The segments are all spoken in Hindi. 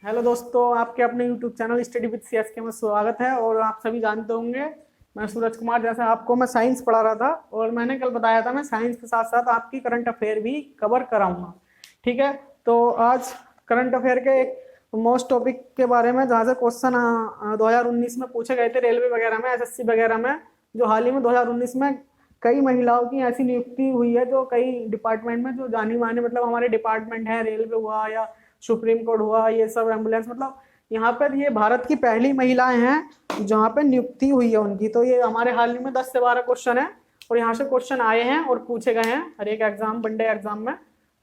हेलो दोस्तों, आपके अपने YouTube channel study with CSK में स्वागत है। और आप सभी जानते होंगे मैं सूरज कुमार। जैसे आपको मैं साइंस पढ़ा रहा था और मैंने कल बताया था मैं साइंस के साथ साथ आपकी करंट अफेयर भी कवर कराऊंगा। ठीक है, तो आज करंट अफेयर के एक मोस्ट टॉपिक के बारे में जहाँ से क्वेश्चन 2019 में पूछे गए थे रेलवे वगैरह में, एसएससी वगैरह में, जो हाल ही में 2019 में कई महिलाओं की ऐसी नियुक्ति हुई है जो कई डिपार्टमेंट में जो जानी मानी, मतलब हमारे डिपार्टमेंट है, रेलवे हुआ या सुप्रीम कोर्ट हुआ, ये सब एम्बुलेंस, मतलब यहाँ पर ये भारत की पहली महिलाएं हैं जहाँ पे नियुक्ति हुई है उनकी। तो ये हमारे हाल ही में 10 से 12 क्वेश्चन है और यहाँ से क्वेश्चन आए हैं और पूछे गए हैं हर एक एग्जाम, वनडे एग्जाम में।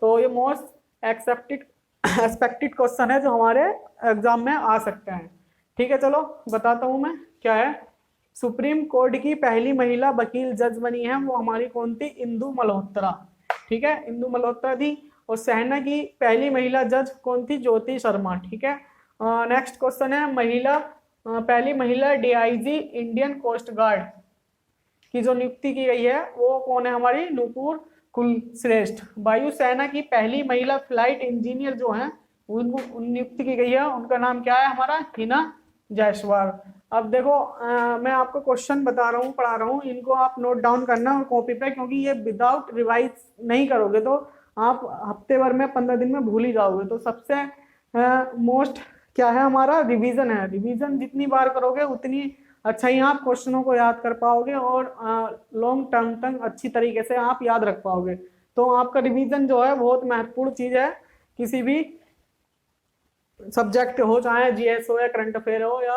तो ये मोस्ट एक्सपेक्टेड क्वेश्चन है जो हमारे एग्जाम में आ सकते हैं। ठीक है, चलो बताता हूँ मैं क्या है। सुप्रीम कोर्ट की पहली महिला वकील जज बनी है, वो हमारी कौन थी? इंदु मल्होत्रा। ठीक है, इंदु मल्होत्रा थी। और सेना की पहली महिला जज कौन थी? ज्योति शर्मा। ठीक है, नेक्स्ट क्वेश्चन है पहली महिला डीआईजी इंडियन कोस्ट गार्ड की जो नियुक्ति की गई है वो कौन है? हमारी नूपुर कुलश्रेष्ठ। वायुसेना की पहली महिला फ्लाइट इंजीनियर जो है उनको नियुक्ति की गई है, उनका नाम क्या है? हमारा हिना जायसवाल। अब देखो मैं आपको क्वेश्चन बता रहा हूँ, पढ़ा रहा हूँ, इनको आप नोट डाउन करना और कॉपी पे, क्योंकि ये विदाउट रिवाइज नहीं करोगे तो आप हफ्ते भर में 15 दिन में भूल ही जाओगे। तो सबसे मोस्ट क्या है? हमारा रिवीजन है। रिवीजन जितनी बार करोगे उतनी अच्छा ही आप क्वेश्चनों को याद कर पाओगे और लॉन्ग टर्म तक अच्छी तरीके से आप याद रख पाओगे। तो आपका रिवीजन जो है बहुत महत्वपूर्ण चीज है किसी भी सब्जेक्ट हो, चाहे जीएस हो या करंट अफेयर हो या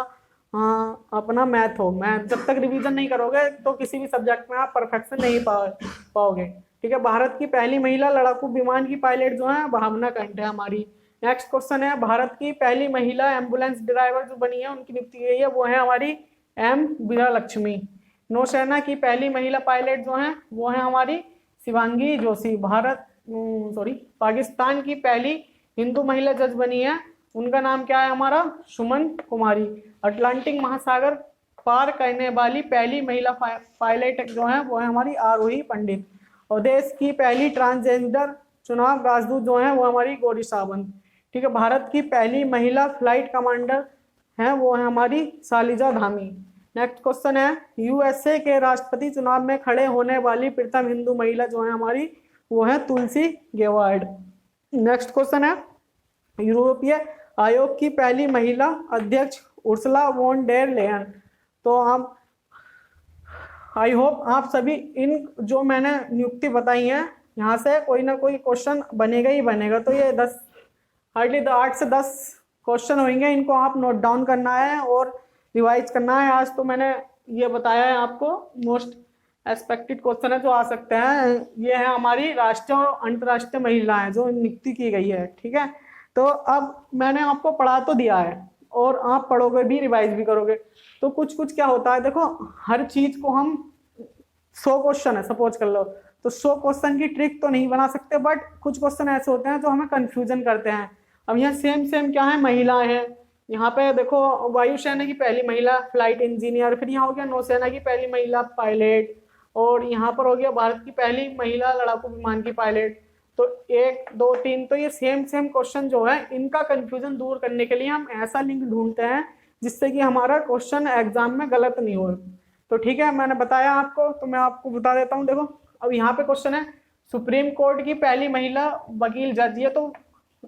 अपना मैथ हो। मैथ जब तक रिवीजन नहीं करोगे तो किसी भी सब्जेक्ट में आप परफेक्शन नहीं पाओगे। ठीक है, भारत की पहली महिला लड़ाकू विमान की पायलट जो है भावना कंठ है हमारी। नेक्स्ट क्वेश्चन है भारत की पहली महिला एम्बुलेंस ड्राइवर जो बनी है उनकी नियुक्ति गई है, वो है हमारी एम विजया लक्ष्मी। नौसेना की पहली महिला पायलट जो है वो है हमारी शिवांगी जोशी। पाकिस्तान की पहली हिंदू महिला जज बनी है, उनका नाम क्या है? हमारा सुमन कुमारी। अटलांटिक महासागर पार करने वाली पहली महिला पायलट जो है वो है हमारी आरोही पंडित। और देश की पहली ट्रांसजेंडर चुनाव राजदूत जो है वो हमारी गौरी सावंत। ठीक है, भारत की पहली महिला फ्लाइट कमांडर है वो है हमारी शालिजा धामी। नेक्स्ट क्वेश्चन है यूएसए के राष्ट्रपति चुनाव में खड़े होने वाली प्रथम हिंदू महिला जो है हमारी वो है तुलसी गेवार्ड। नेक्स्ट क्वेश्चन है यूरोपीय आयोग की पहली महिला अध्यक्ष उर्सुला वॉन डेर लेयन। तो आप आई होप आप सभी इन जो मैंने नियुक्ति बताई है यहाँ से कोई ना कोई क्वेश्चन बनेगा ही बनेगा। तो ये 8 से 10 क्वेश्चन होंगे, इनको आप नोट डाउन करना है और रिवाइज करना है। आज तो मैंने ये बताया है आपको मोस्ट एक्सपेक्टेड क्वेश्चन है जो आ सकते हैं। ये है हमारी राष्ट्रीय और अंतर्राष्ट्रीय महिलाएं जो नियुक्ति की गई है। ठीक है, तो अब मैंने आपको पढ़ा तो दिया है और आप पढ़ोगे भी, रिवाइज भी करोगे। तो कुछ क्या होता है, देखो हर चीज को हम 100 क्वेश्चन है सपोज कर लो, तो 100 क्वेश्चन की ट्रिक तो नहीं बना सकते, बट कुछ क्वेश्चन ऐसे होते हैं जो हमें कंफ्यूजन करते हैं। अब यहाँ सेम क्या है? महिलाएं हैं। यहाँ पे देखो वायुसेना की पहली महिला फ्लाइट इंजीनियर, फिर यहाँ हो गया नौसेना की पहली महिला पायलट, और यहाँ पर हो गया भारत की पहली महिला लड़ाकू विमान की पायलट। तो 1 2 3, तो ये सेम क्वेश्चन जो है इनका कंफ्यूजन दूर करने के लिए हम ऐसा लिंक ढूंढते हैं जिससे कि हमारा क्वेश्चन एग्जाम में गलत नहीं हो। तो ठीक है, मैंने बताया आपको, तो मैं आपको बता देता हूँ। देखो अब यहाँ पे क्वेश्चन है सुप्रीम कोर्ट की पहली महिला वकील जज। ये तो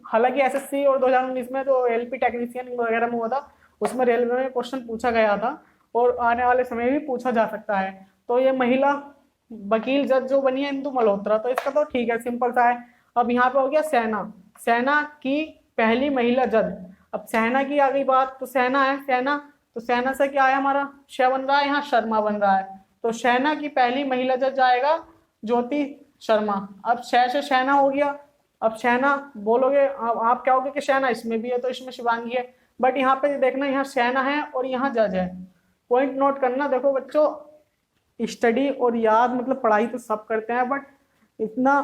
हालांकि एसएससी और 2019 में जो एलपी टेक्नीशियन वगैरह में हुआ था उसमें रेलवे में क्वेश्चन पूछा गया था और आने वाले समय में भी पूछा जा सकता है। तो ये महिला वकील जज जो बनी है इंदु मल्होत्रा, तो इसका तो ठीक है, सिंपल सा है। अब यहाँ पे हो गया सेना की पहली महिला जज। अब सेना की आ गई बात, तो सेना है, तो सेना से क्या है? हमारा श बन रहा है, यहाँ शर्मा बन रहा है। तो सेना की पहली महिला जज आएगा ज्योति शर्मा। अब से सेना हो गया। अब सेना बोलोगे आप क्या होगे कि सेना इसमें भी है तो इसमें शिवांगी है, बट यहाँ पे देखना यहाँ सेना है और यहाँ जज है। पॉइंट नोट करना। देखो बच्चों, स्टडी और याद मतलब पढ़ाई तो सब करते हैं, बट इतना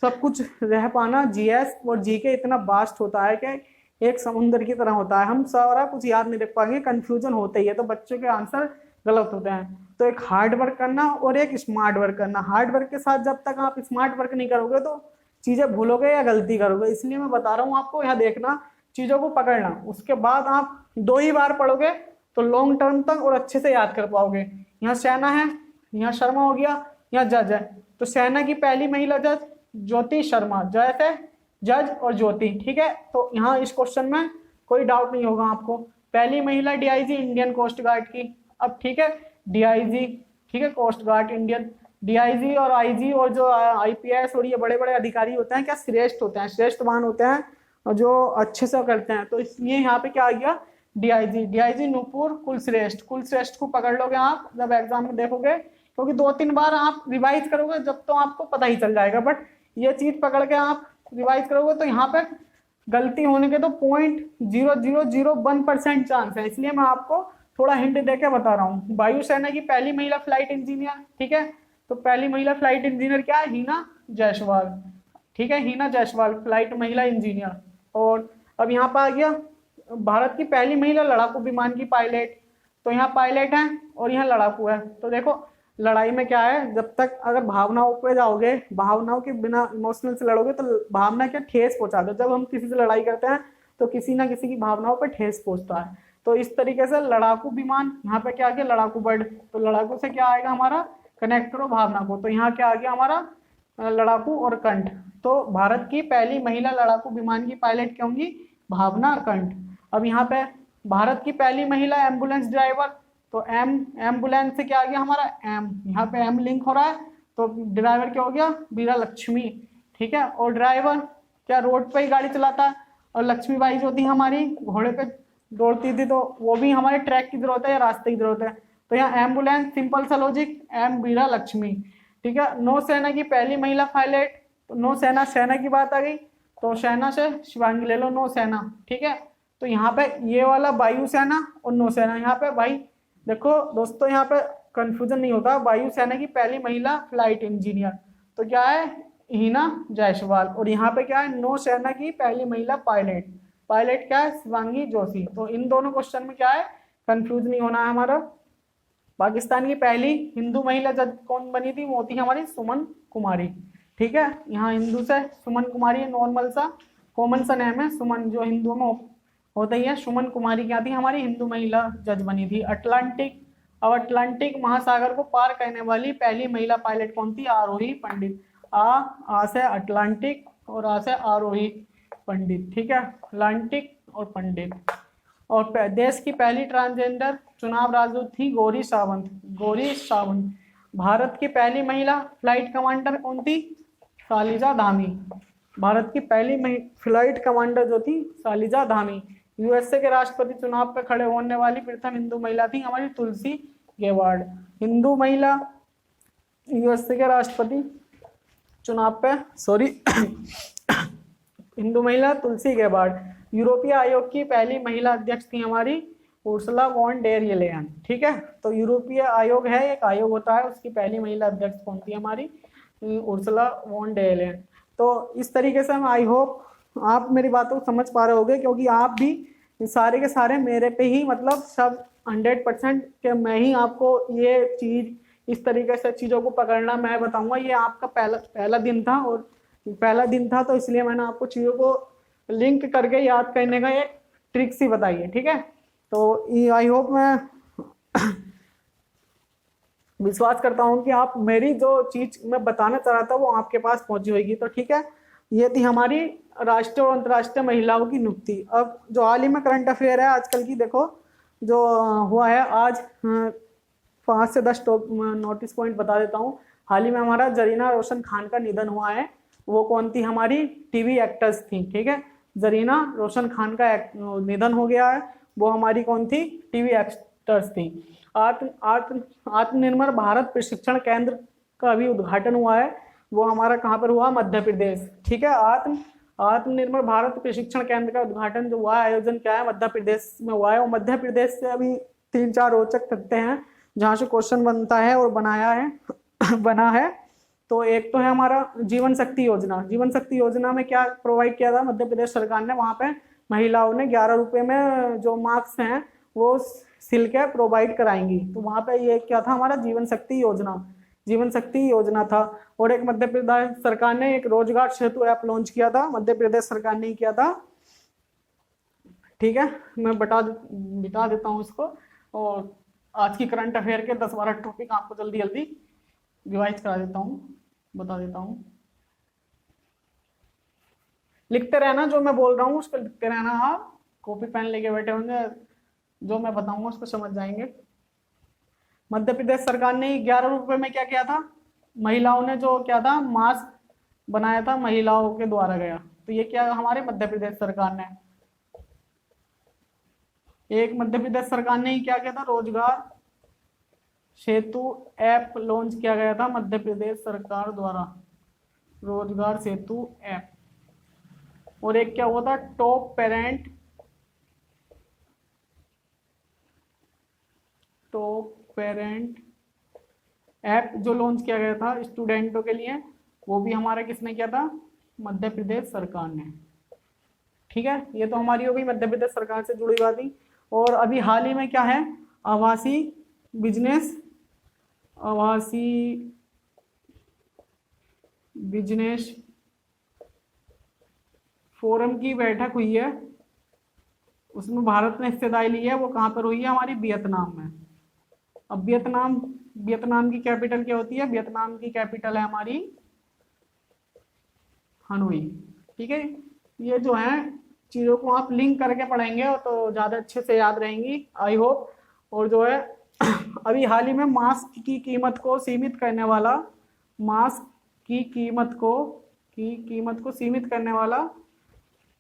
सब कुछ रह पाना, जीएस और जीके इतना वास्ट होता है कि एक समुंदर की तरह होता है। हम सारा कुछ याद नहीं रख पाएंगे, कंफ्यूजन होता ही है, तो बच्चों के आंसर गलत होते हैं। तो एक हार्ड वर्क करना और एक स्मार्ट वर्क करना। हार्ड वर्क के साथ जब तक आप स्मार्ट वर्क नहीं करोगे तो चीजें भूलोगे या गलती करोगे। इसलिए मैं बता रहा हूँ आपको, यहाँ देखना चीज़ों को पकड़ना, उसके बाद आप 2 ही बार पढ़ोगे तो लॉन्ग टर्म तक और अच्छे से याद कर पाओगे। यहाँ सेना है, यहाँ शर्मा हो गया, यहाँ जज है। तो सेना की पहली महिला जज ज्योति शर्मा, जैसे जज और ज्योति, ठीक है। तो यहाँ इस क्वेश्चन में कोई डाउट नहीं होगा आपको। पहली महिला डीआईजी इंडियन कोस्ट गार्ड की। अब ठीक है, डीआईजी, ठीक है, कोस्ट गार्ड इंडियन। डीआईजी और आईजी और जो आईपीएस और ये बड़े बड़े अधिकारी होते हैं क्या, श्रेष्ठ होते हैं, श्रेष्ठवान होते हैं और जो अच्छे से करते हैं। तो इसलिए यहाँ पे क्या आ गया, डीआईजी। डीआईजी नूपुर कुलश्रेष्ठ। कुलश्रेष्ठ को पकड़ लोगे आप जब एग्जाम में देखोगे, क्योंकि 2-3 बार आप रिवाइज करोगे जब तो आपको पता ही चल जाएगा, बट ये चीज पकड़ के आप रिवाइज करोगे तो यहाँ पे गलती होने के तो 0.0001% चांस है। इसलिए मैं आपको थोड़ा हिंट देके बता रहा हूँ। वायुसेना की पहली महिला फ्लाइट इंजीनियर, ठीक है। तो पहली महिला फ्लाइट इंजीनियर क्या है, हिना जायसवाल, ठीक है, हिना जायसवाल फ्लाइट महिला इंजीनियर। और अब यहाँ पर आ गया भारत की पहली महिला लड़ाकू विमान की पायलट। तो यहाँ पायलट है और यहाँ लड़ाकू है। तो देखो लड़ाई में क्या है, जब तक अगर भावनाओं पे जाओगे, भावनाओं के बिना इमोशनल से लड़ोगे तो भावना क्या ठेस पहुंचा दो। जब हम किसी से लड़ाई करते हैं तो किसी ना किसी की भावनाओं पे ठेस पहुंचता है। तो इस तरीके से लड़ाकू विमान, यहाँ पे क्या आ गया, लड़ाकू बर्ड। तो लड़ाकू से क्या आएगा हमारा, कनेक्ट करो भावना को। तो यहाँ क्या आ गया हमारा लड़ाकू और कंठ। तो भारत की पहली महिला लड़ाकू विमान की पायलट क्या होंगी, भावना कंठ। अब यहाँ पे भारत की पहली महिला एम्बुलेंस ड्राइवर। तो एम्बुलेंस से क्या आ गया हमारा एम, यहाँ पे एम लिंक हो रहा है। तो ड्राइवर क्या हो गया, वीरा लक्ष्मी, ठीक है। और ड्राइवर क्या रोड पे ही गाड़ी चलाता है। और लक्ष्मीबाई जो थी हमारी घोड़े पे दौड़ती थी, तो वो भी हमारे ट्रैक की जरूरत है या रास्ते की जरूरत है। तो यहाँ एम्बुलेंस, सिंपल सा लॉजिक, एम वीरा लक्ष्मी, ठीक है। नौसेना की पहली महिला पायलट। तो नौसेना, सेना की बात आ गई तो सेना से शिवांगी ले लो, नौसेना, ठीक है। तो यहाँ पे ये वाला वायुसेना और नौसेना। यहाँ पे भाई देखो दोस्तों, यहाँ पे कंफ्यूजन नहीं होता। वायुसेना की पहली महिला फ्लाइट इंजीनियर तो क्या है, हिना जायसवाल। और यहाँ पे क्या है, नौसेना की पहली महिला पायलट। पायलट क्या है, शिवांगी जोशी। तो इन दोनों क्वेश्चन में क्या है, कंफ्यूज नहीं होना है हमारा। पाकिस्तान की पहली हिंदू महिला जज कौन बनी थी, वो थी हमारी सुमन कुमारी, ठीक है। यहाँ हिंदू से सुमन कुमारी, नॉर्मल सा कॉमन सा नेम है सुमन, जो हिंदुओं में होता ही है। सुमन कुमारी क्या थी, हमारी हिंदू महिला जज बनी थी। अटलांटिक, अब अटलांटिक महासागर को पार करने वाली पहली महिला पायलट कौन थी, आरोही पंडित। आ से अटलांटिक और आ से आरोही पंडित, ठीक है, अटलांटिक और पंडित। और देश की पहली ट्रांसजेंडर चुनाव राजदूत थी गौरी सावंत, गौरी सावंत। भारत की पहली महिला फ्लाइट कमांडर कौन थी, शालिजा धामी। भारत की पहली फ्लाइट कमांडर जो थी शालिजा धामी। यूएसए के राष्ट्रपति चुनाव पर खड़े होने वाली प्रथम हिंदू महिला थी हमारी तुलसी गेवार्ड। हिंदू महिला यूएसए के राष्ट्रपति चुनाव पे, हिंदू महिला तुलसी गेबार्ड। यूरोपीय आयोग की पहली महिला अध्यक्ष थी हमारी उर्सुला वॉन डेर लेयन, ठीक है। तो यूरोपीय आयोग है, एक आयोग होता है, उसकी पहली महिला अध्यक्ष कौन थी हमारी, उर्सुला वॉन डेर लेयन। तो इस तरीके से आई होप आप मेरी बातों को समझ पा रहे होगे, क्योंकि आप भी सारे के सारे मेरे पे ही मतलब सब 100% के मैं ही आपको ये चीज़ इस तरीके से चीज़ों को पकड़ना मैं बताऊंगा। ये आपका पहला दिन था, और पहला दिन था तो इसलिए मैंने आपको चीज़ों को लिंक करके याद करने का एक ट्रिक्स ही बताई है, ठीक है। तो आई होप मैं विश्वास करता हूँ कि आप मेरी जो चीज़ मैं बताना चाह रहा था वो आपके पास पहुंची होगी। तो ठीक है, ये थी हमारी राष्ट्रीय और अंतर्राष्ट्रीय महिलाओं की नियुक्ति। अब जो हाल ही में करंट अफेयर है आजकल की, देखो जो हुआ है आज 5 से 10 नोटिस पॉइंट बता देता हूँ। हाल ही में हमारा जरीना रोशन खान का निधन हुआ है। वो कौन थी, हमारी टीवी एक्ट्रेस थी, ठीक है। जरीना रोशन खान का निधन हो गया है। वो हमारी कौन थी, टीवी एक्ट्रेस थी। आत्मनिर्भर भारत प्रशिक्षण केंद्र का भी उद्घाटन हुआ है। वो हमारा कहाँ पर हुआ, मध्य प्रदेश, ठीक है। आत्मनिर्भर भारत प्रशिक्षण केंद्र का उद्घाटन जो हुआ है, आयोजन क्या है, मध्य प्रदेश में हुआ है। वो मध्य प्रदेश से अभी 3-4 रोचक तथ्य हैं जहाँ से क्वेश्चन बनता है और बना है। तो एक तो है हमारा जीवन शक्ति योजना। जीवन शक्ति योजना में क्या प्रोवाइड किया था मध्य प्रदेश सरकार ने, वहाँ पे महिलाओं ने 11 रुपये में जो मार्क्स हैं वो सिल के प्रोवाइड कराएंगी। तो वहाँ पे ये क्या था, हमारा जीवन शक्ति योजना था। और एक मध्य प्रदेश सरकार ने एक रोजगार सेतु ऐप लॉन्च किया था, मध्य प्रदेश सरकार ने किया था। ठीक है, मैं बिता देता हूँ इसको, और आज की करंट अफेयर के 10-12 टॉपिक आपको जल्दी जल्दी रिवाइज करा देता हूँ, बता देता हूँ। लिखते रहना, जो मैं बोल रहा हूँ उसको लिखते रहना, आप कॉपी पेन लेके बैठे होंगे, जो मैं बताऊंगा उसको समझ जाएंगे। मध्य प्रदेश सरकार ने 11 रुपए में क्या किया था, महिलाओं ने जो क्या था, मास्क बनाया था, महिलाओं के द्वारा गया। तो ये क्या हमारे मध्य प्रदेश सरकार ने, एक मध्य प्रदेश सरकार ने ही क्या किया था, रोजगार सेतु ऐप लॉन्च किया गया था मध्य प्रदेश सरकार द्वारा, रोजगार सेतु ऐप। और एक क्या हुआ था, टॉप पेरेंट ऐप जो लॉन्च किया गया था स्टूडेंटों के लिए, वो भी हमारा किसने किया था, मध्य प्रदेश सरकार ने। ठीक है, ये तो हमारी हो गई मध्य प्रदेश सरकार से जुड़ी बात ही। और अभी हाल ही में क्या है, आवासी बिजनेस फोरम की बैठक हुई है, उसमें भारत ने हिस्सेदारी ली है। वो कहाँ पर हुई है, हमारी वियतनाम में। अब वियतनाम की कैपिटल क्या होती है, वियतनाम की कैपिटल है हमारी हनोई। ठीक है, ये जो है चीज़ों को आप लिंक करके पढ़ेंगे तो ज़्यादा अच्छे से याद रहेंगी, आई होप। और जो है अभी हाल ही में मास्क की कीमत को सीमित करने वाला, मास्क की कीमत को सीमित करने वाला,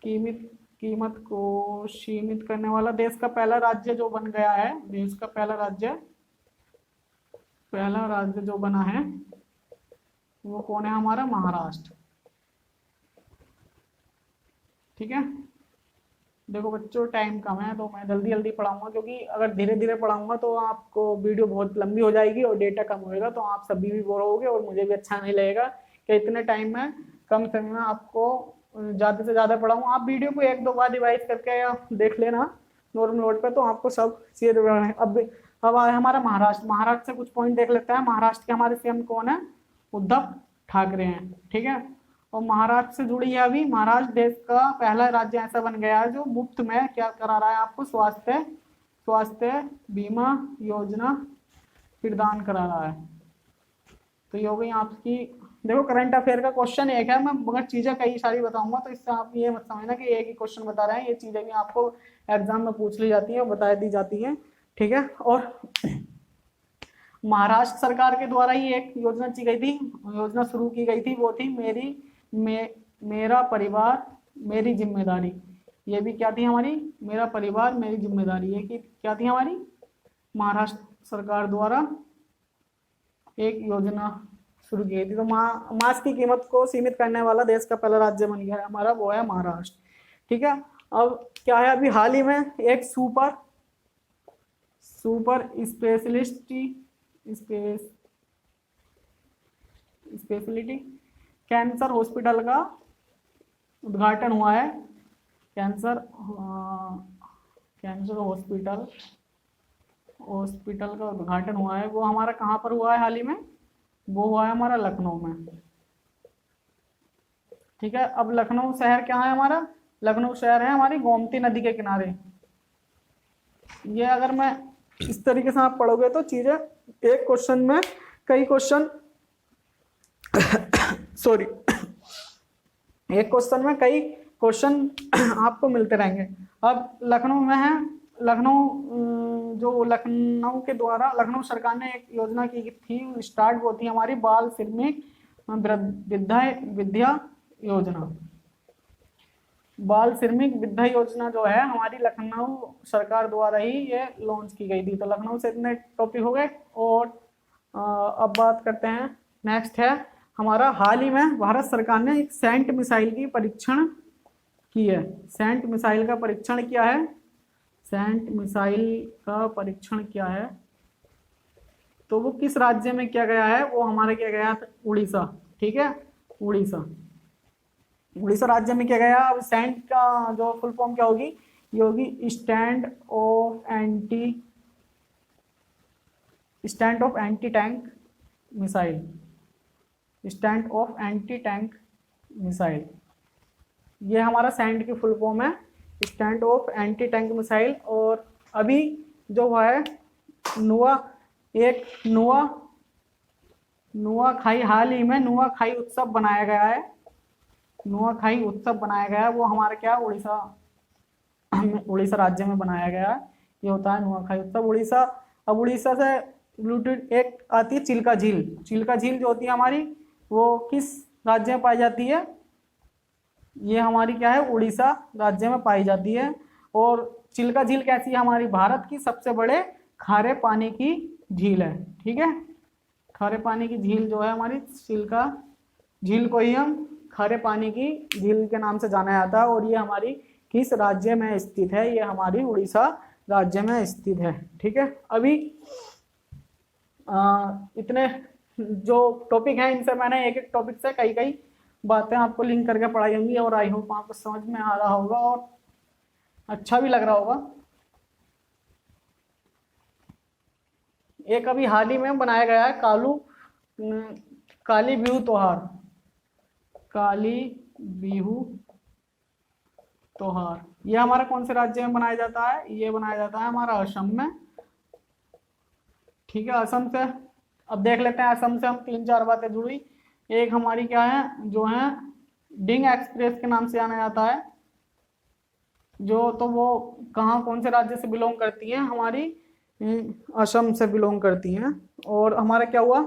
कीमत को सीमित करने वाला देश का पहला राज्य जो बन गया है, देश का पहला राज्य जो बना है वो कौन है, हमारा महाराष्ट्र। ठीक है, देखो बच्चों टाइम कम है तो मैं जल्दी जल्दी पढ़ाऊंगा, क्योंकि अगर धीरे धीरे पढ़ाऊंगा तो आपको वीडियो बहुत लंबी हो जाएगी और डेटा कम होएगा, तो आप सभी भी बोर होगे और मुझे भी अच्छा नहीं लगेगा कि इतने टाइम में कम समय में आपको ज़्यादा से ज़्यादा पढ़ाऊँ। आप वीडियो को 1-2 बार रिवाइज करके या देख लेना नॉर्मल नोट पे, तो आपको सब चीज़ें। अब हमारा महाराष्ट्र से कुछ पॉइंट देख लेते हैं। महाराष्ट्र के हमारे सीएम कौन है, उद्धव ठाकरे हैं। ठीक है, और महाराष्ट्र से जुड़ी है अभी, महाराष्ट्र देश का पहला राज्य ऐसा बन गया है जो मुफ्त में क्या करा रहा है आपको, स्वास्थ्य बीमा योजना प्रदान करा रहा है। तो ये हो गई आपकी, देखो करंट अफेयर का क्वेश्चन एक है, मैं मगर चीजें कई सारी बताऊंगा, तो इससे आप ये मत समझना कि एक ही क्वेश्चन बता रहे हैं, ये चीजें भी आपको एग्जाम में पूछ ली जाती है और बता दी जाती है। ठीक है, और महाराष्ट्र सरकार के द्वारा ही एक योजना शुरू की गई थी, वो थी मेरा परिवार मेरी जिम्मेदारी। ये भी क्या थी हमारी, मेरा परिवार मेरी जिम्मेदारी, ये क्या थी हमारी महाराष्ट्र सरकार द्वारा एक योजना शुरू की थी। तो मास्क की कीमत को सीमित करने वाला देश का पहला राज्य बन गया है हमारा, वो है महाराष्ट्र। ठीक है, अब क्या है, अभी हाल ही में एक सुपर स्पेशलिटी कैंसर हॉस्पिटल का उद्घाटन हुआ है। कैंसर हॉस्पिटल का उद्घाटन हुआ है, वो हमारा कहाँ पर हुआ है हाल ही में, वो हुआ है हमारा लखनऊ में। ठीक है, अब लखनऊ शहर क्या है हमारा, लखनऊ शहर है हमारी गोमती नदी के किनारे। ये अगर मैं इस तरीके से आप पढ़ोगे तो चीजें एक क्वेश्चन में कई क्वेश्चन सॉरी एक क्वेश्चन में कई क्वेश्चन आपको मिलते रहेंगे। अब लखनऊ में है, लखनऊ के द्वारा लखनऊ सरकार ने एक योजना की थी स्टार्ट, वो थी हमारी बाल श्रमिक विद्या योजना। बाल श्रमिक विद्या योजना जो है हमारी लखनऊ सरकार द्वारा ही ये लॉन्च की गई थी। तो लखनऊ से इतने टॉपिक हो गए। और अब बात करते हैं, नेक्स्ट है हमारा, हाल ही में भारत सरकार ने एक सैंट मिसाइल की परीक्षण की है। सैंट मिसाइल का परीक्षण क्या है, सैंट मिसाइल का परीक्षण क्या है, तो वो किस राज्य में किया गया है, वो हमारे किया गया था उड़ीसा। ठीक है, उड़ीसा राज्य में किया गया। अब सैंट का जो फुल फॉर्म क्या होगी, ये होगी stand of anti tank missile. ये हमारा सैंड की फुल फॉर्म है। Stand of anti tank missile. और अभी जो हुआ है नुआखाई, हाल ही में नुआखाई उत्सव बनाया गया है। नुआखाई उत्सव बनाया गया है, वो हमारे क्या उड़ीसा राज्य में बनाया गया है। ये होता है नुआखाई उत्सव उड़ीसा। अब उड़ीसा से रिलेटेड एक आती है चिल्का झील। चिल्का झील जो होती है हमारी, वो किस राज्य में पाई जाती है? ये हमारी क्या है, उड़ीसा राज्य में पाई जाती है। और चिल्का झील कैसी है? हमारी भारत की सबसे बड़े खारे पानी की झील है। ठीक है, खारे पानी की झील जो है हमारी चिल्का झील को ही हम खारे पानी की झील के नाम से जाना जाता है। और ये हमारी किस राज्य में स्थित है? ये हमारी उड़ीसा राज्य में स्थित है। ठीक है, अभी इतने जो टॉपिक हैं, इनसे मैंने एक एक टॉपिक से कई कई बातें आपको लिंक करके पढ़ाई होंगी, और आई होप आपको समझ में आ रहा होगा और अच्छा भी लग रहा होगा। एक अभी हाल ही में बनाया गया है काली बिहू त्योहार। काली बिहू त्योहार ये हमारा कौन से राज्य में बनाया जाता है? ये बनाया जाता है हमारा असम में। ठीक है, असम से अब देख लेते हैं। असम से हम 3-4 बातें जुड़ी। एक हमारी क्या है, जो है डिंग एक्सप्रेस के नाम से जाना जाता है, जो तो वो कहाँ कौन से राज्य से बिलोंग करती है? हमारी असम से बिलोंग करती हैं। और हमारा क्या हुआ,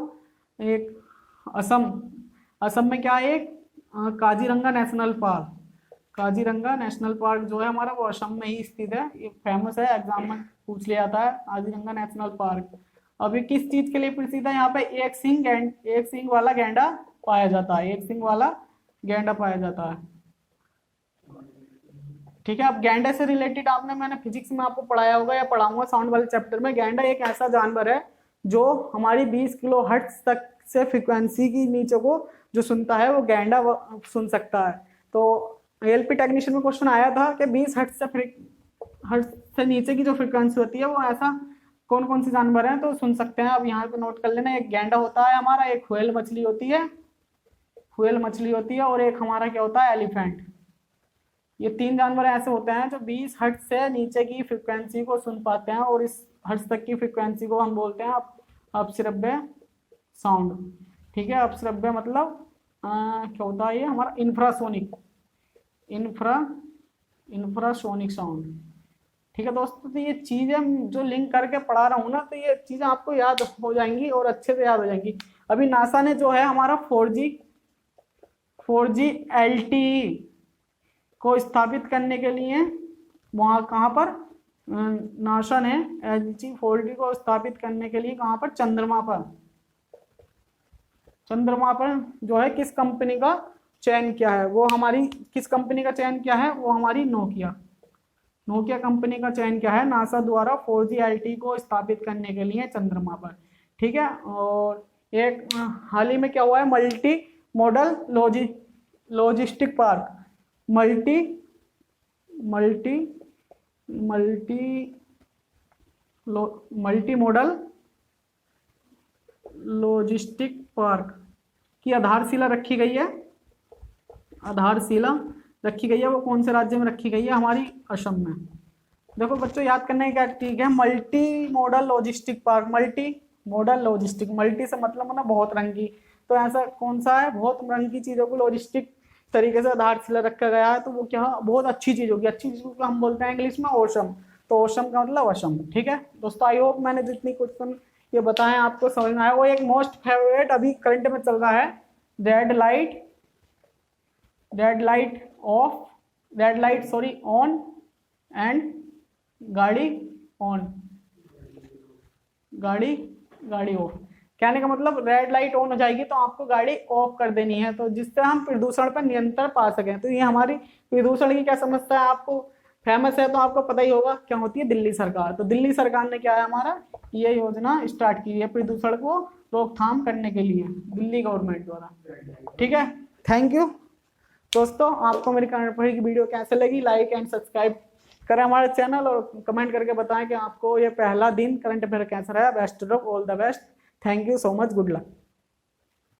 एक असम में क्या है, एक Kaziranga national park. Kaziranga national park जो है हमारा, वो असम में ही स्थित है। ये फेमस है, एग्जाम में पूछ लिया जाता है काजीरंगा नेशनल पार्क। अभी किस चीज के लिए प्रसिद्ध है? यहाँ पे एक सींग वाला गैंडा पाया जाता है। एक सींग वाला गैंडा पाया जाता है। ठीक है, अब गैंडे से रिलेटेड मैंने फिजिक्स में आपको पढ़ाया होगा या पढ़ाऊंगा साउंड वाले चैप्टर में। गैंडा एक ऐसा जानवर है जो हमारी 20 किलो हर्ट्ज तक से फ्रीक्वेंसी की नीचे को जो सुनता है, वो गैंडा सुन सकता है। तो एलपी टेक्नीशियन में क्वेश्चन आया था कि 20 हर्ट्ज से नीचे की जो फ्रीक्वेंसी होती है, वो ऐसा कौन कौन से जानवर हैं तो सुन सकते हैं। अब यहाँ पे नोट कर लेना, एक गैंडा होता है हमारा, एक व्हेल मछली होती है, और एक हमारा क्या होता है, एलिफेंट। ये 3 जानवर ऐसे होते हैं जो 20 हर्ट्ज से नीचे की फ्रीक्वेंसी को सुन पाते हैं, और इस हर्ट्ज तक की फ्रीक्वेंसी को हम बोलते हैं अपश्रव्य साउंड। ठीक है, अपश्रव्य मतलब क्या होता है, ये हमारा इंफ्रासोनिक साउंड। ठीक है दोस्तों, तो ये चीजें जो लिंक करके पढ़ा रहा हूँ ना, तो ये चीजें आपको याद हो जाएंगी और अच्छे से याद हो जाएंगी। अभी नासा ने जो है हमारा 4G LTE को स्थापित करने के लिए, वहाँ कहाँ पर, नासा ने LTE 4G को स्थापित करने के लिए कहाँ पर, चंद्रमा पर जो है किस कंपनी का चयन किया है? वो हमारी किस कंपनी का चयन किया है? वो हमारी नोकिया कंपनी का चयन किया है नासा द्वारा 4G LTE को स्थापित करने के लिए चंद्रमा पर। ठीक है, और एक हाल ही में क्या हुआ है, multi modal logistic park, multi modal logistic park की आधारशिला रखी गई है। वो कौन से राज्य में रखी गई है? हमारी असम में। देखो बच्चों, याद करने की क्या ठीक है, multi modal logistic park. Multi से मतलब है ना बहुत रंगी, तो ऐसा कौन सा है, बहुत रंगी चीजों को लॉजिस्टिक तरीके से आधारशिला रखा गया है, तो वो क्या बहुत अच्छी चीज होगी। अच्छी चीज को हम बोलते हैं इंग्लिश में ओशम। तो ओशम का मतलब असम। ठीक है दोस्तों, आई होप मैंने जितनी क्वेश्चन ये बताएं आपको समझ में आया। वो एक मोस्ट फेवरेट अभी करंट में चल रहा है, रेड लाइट ऑन एंड गाड़ी ऑफ। कहने का मतलब रेड लाइट ऑन हो जाएगी तो आपको गाड़ी ऑफ कर देनी है, तो जिससे हम प्रदूषण पर नियंत्रण पा सकें। तो ये हमारी प्रदूषण की क्या समस्या है, आपको फेमस है तो आपको पता ही होगा क्या होती है, दिल्ली सरकार। तो दिल्ली सरकार ने क्या है, हमारा ये योजना स्टार्ट की है प्रदूषण को रोकथाम करने के लिए, दिल्ली गवर्नमेंट द्वारा। ठीक है, थैंक यू दोस्तों। आपको मेरी करंट अफेयर की वीडियो कैसे लगी, लाइक एंड सब्सक्राइब करें हमारे चैनल, और कमेंट करके बताएं कि आपको ये पहला दिन करंट अफेयर कैसा रहा। Best of all the best. Thank you so much, good luck.